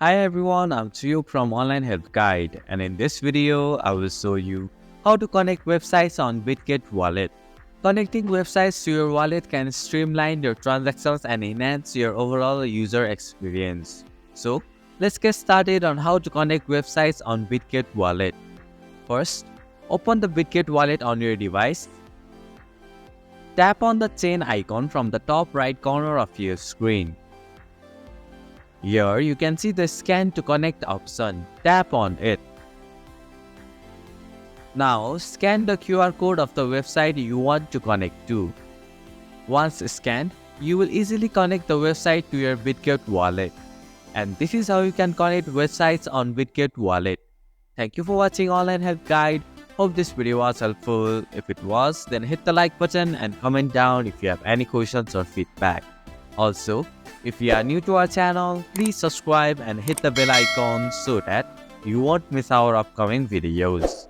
Hi everyone, I'm Tuyuk from Online Help Guide, and in this video, I will show you how to connect websites on Bitget wallet. Connecting websites to your wallet can streamline your transactions and enhance your overall user experience. So, let's get started on how to connect websites on Bitget wallet. First, open the Bitget wallet on your device. Tap on the chain icon from the top right corner of your screen. Here you can see the scan to connect option. Tap on it. Now scan the QR code of the website you want to connect to. Once scanned, you will easily connect the website to your Bitget wallet. And this is how you can connect websites on Bitget wallet. Thank you for watching Online Help Guide. Hope this video was helpful. If it was, then hit the like button and comment down if you have any questions or feedback. Also, if you are new to our channel, please subscribe and hit the bell icon so that you won't miss our upcoming videos.